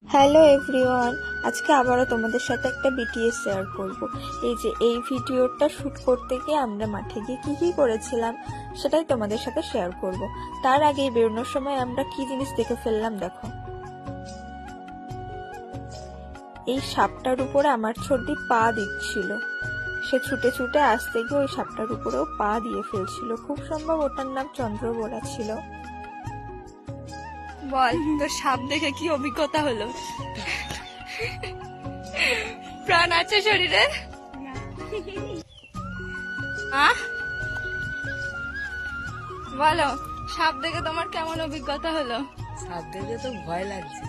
Hello everyone, আজকে আবারও তোমাদের সাথে একটা বিটিএস শেয়ার করব। এই ভিডিওটা শ্যুট করতে গিয়ে আমরা মাঠে গিয়ে কি করেছিলাম সেটাই তোমাদের সাথে শেয়ার করব। তার আগে বেরোনোর সময় আমরা কি জিনিস দেখে ফেললাম দেখো। এই সাপটার উপরে আমার ছোটদি পা দিচ্ছিল, সে ছুটে ছুটে আসতে গিয়ে ওই সাপটার উপরেও পা দিয়ে ফেলছিল। খুব সম্ভব ওটার নাম চন্দ্রবোরা ছিল। বল, তোর সাপ দেখে কি অভিজ্ঞতা হলো? প্রাণ আছে শরীরে? বলো, সাপ দেখে তোমার কেমন অভিজ্ঞতা হলো? সাপ দেখে তো ভয় লাগছে।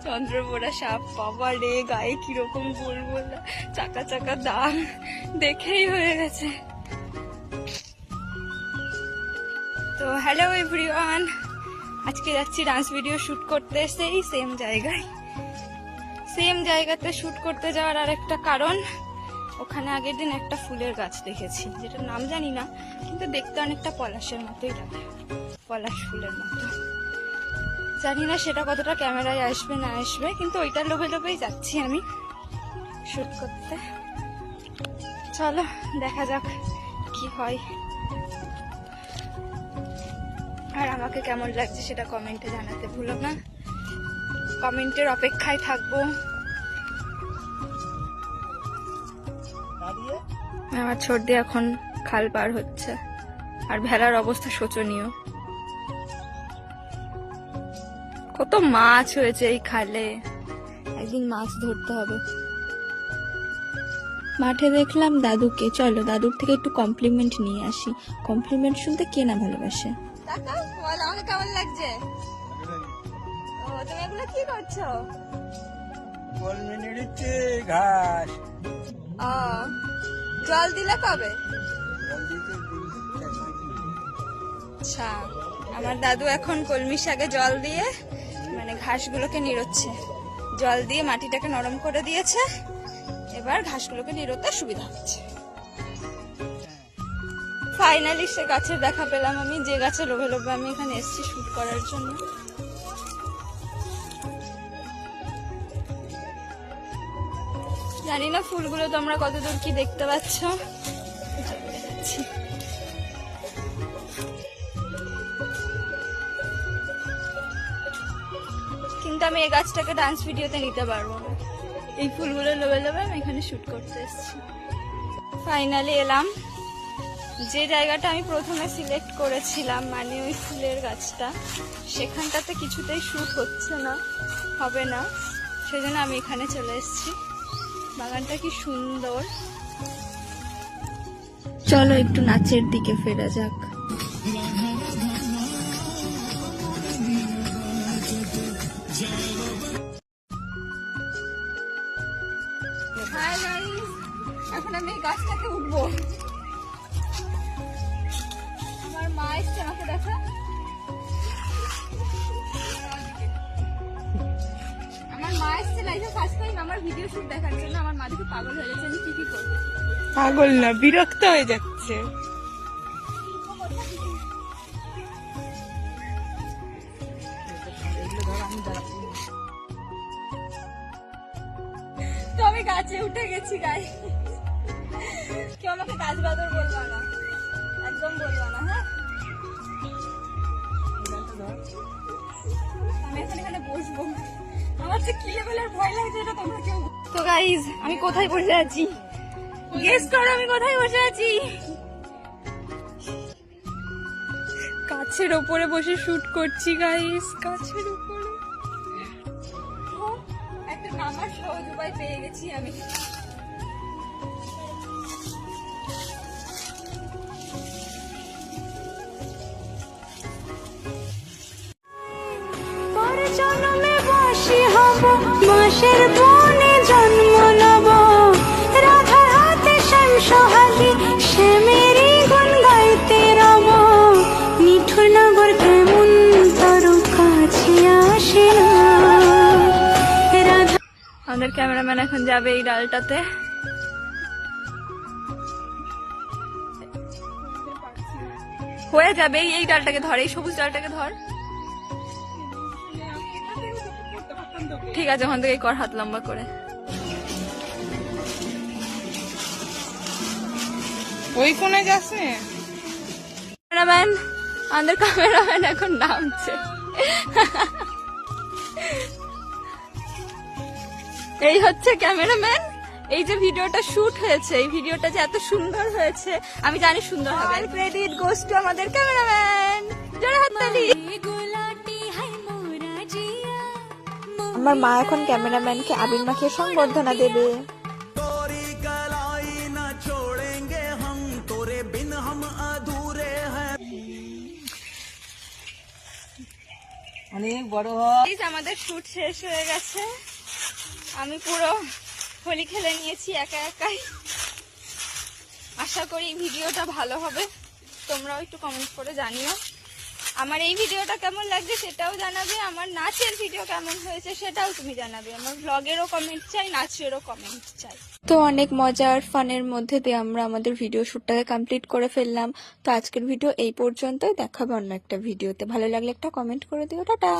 চন্দ্রবোরা সাপ, বাবা রে, গায়ে কিরকম গোল গোল চাকা চাকা দাগ দেখেই হয়ে গেছে। তো হ্যালো এভরিওয়ান, আজকে যাচ্ছি ডান্স ভিডিও শুট করতে, সেই সেম জায়গাতে শুট করতে যাওয়ার আরেকটা কারণ, ওখানে আগের দিন একটা ফুলের গাছ দেখেছি, যেটার নাম জানি না, কিন্তু দেখতে অনেকটা পলাশের মতোই লাগে, পলাশ ফুলের মতো। জানি না সেটা কতটা ক্যামেরায় আসবে না আসবে, কিন্তু ওইটার লোভে লোভেই যাচ্ছি আমি শুট করতে। চলো দেখা যাক কি হয়, আর আমাকে কেমন লাগছে সেটা কমেন্টে জানাতে ভুলো না। কমেন্টের অপেক্ষায় থাকবো। আমার ছোটদি এখন খাল পার হচ্ছে, আর ভেলার অবস্থা শোচনীয়। কত মাছ হয়েছে এই খালে, একদিন মাছ ধরতে হবে। মাঠে দেখলাম দাদুকে, চলো দাদুর থেকে একটু কমপ্লিমেন্ট নিয়ে আসি। কমপ্লিমেন্ট শুনতে কে না ভালোবাসে। আমাকে কেমন লাগছে? ও, তুমি এগুলো কি করছো? ঘাস জল দিলে কবে? আচ্ছা, আমার দাদু এখন কলমি শাকে জল দিয়ে মানে ঘাসগুলোকে নিড়োচ্ছে, জল দিয়ে মাটিটাকে নরম করে দিয়েছে, এবার ঘাসগুলোকে নিড়োতে সুবিধা হচ্ছে। ফাইনালি সে গাছের দেখা পেলাম আমি, যে গাছে লোভে লোভে আমি এখানে এসেছি শুট করার জন্য। জানি না ফুলগুলো তোমরা কতদূর কি দেখতে পাচ্ছ, কিন্তু আমি এই গাছটাকে ডান্স ভিডিওতে নিতে পারবো না। এই ফুলগুলো লোভে লোভে আমি এখানে শুট করতে এসেছি। ফাইনালি এলাম যে জায়গাটা আমি প্রথমে সিলেক্ট করেছিলাম, মানে ওই ফুলের গাছটা, সেখানটাতে কিছুতেই শুট হচ্ছে না, হবে না, সেজন্য আমি এখানে চলে এসেছি। বাগানটা কি সুন্দর। চলো একটু নাচের দিকে ফেরা যাক। এখন আমি এই গাছটাকে উঠবো। আমার মা এসছে আমাকে দেখা। আমার মা এসছে লাইভে ফার্স্ট টাইম আমার ভিডিও শুট দেখার জন্য। আমার মা দেখে পাগল হয়ে গেছে, আমি কি করবো। পাগল না, বিরক্ত হয়ে যাচ্ছে। তো আমি গাছে উঠে গেছি, গাই কেউ আমাকে গাছ বাদর বলবা না, একদম বলবা না, হ্যাঁ? আমি এখন এখানে বসবো, আমার যে কি লেভেলের ভয় লাগছে এটা তোমরা কেউ। তো গাইজ, আমি কোথায় বসে আছি গেস করো, আমি কোথায় বসে আছি? গাছের ওপরে বসে শুট করছি গাইজ, গাছের উপরে। একটা নামার সহজ উপায় পেয়ে গেছি আমি। জন্মে বাসি হব, বাঁশের বনে জন্ম নেব, রাধার হাতে শ্যাম সোহাগী, শ্যামেরই গুণ গাইতে রব। মিঠুর নগর কেমন তোর কাছে আসে না। আমাদের ক্যামেরাম্যান এখন যাবে এই ডালটাতে। হয়ে যাবে, এই ডালটাকে ধর, এই সবুজ ডালটাকে ধর। ঠিক আছে, ওখান থেকে কর হাত লম্বা করে। ওই কোণে যাস না? ক্যামেরাম্যান, আমাদের ক্যামেরাম্যান এখন নামছে। এই হচ্ছে ক্যামেরাম্যান। এই যে ভিডিওটা শুট হয়েছে, এই ভিডিওটা যে এত সুন্দর হয়েছে, আমি জানি সুন্দর হবে। ক্রেডিট গোস টু আমাদের ক্যামেরাম্যান। জোরে হাততালি। আমার মা এখন ক্যামেরাম্যানকে আবির মাখিয়ে সংবর্ধনা দেবে। অনেক বড় হয়। এই যে আমাদের শুট শেষ হয়ে গেছে, আমি পুরো হোলি খেলে নিয়েছি একা একাই। আশা করি ভিডিওটা ভালো হবে, তোমরাও একটু কমেন্ট করে জানিও। আমার এই ভিডিওটা কেমন লাগছে সেটাও জানাবে, আমার নাচের ভিডিও কেমন হয়েছে সেটাও তুমি জানাবে। আমার ব্লগেরও কমেন্ট চাই, নাচেরও কমেন্ট চাই। তো অনেক মজার ফানের মধ্যে দিয়ে আমরা আমাদের ভিডিও শুটটাকে কমপ্লিট করে ফেললাম। তো আজকের ভিডিও এই পর্যন্তই, দেখাবো অন্য একটা ভিডিওতে। ভালো লাগলে একটা কমেন্ট করে দিও। টাটা।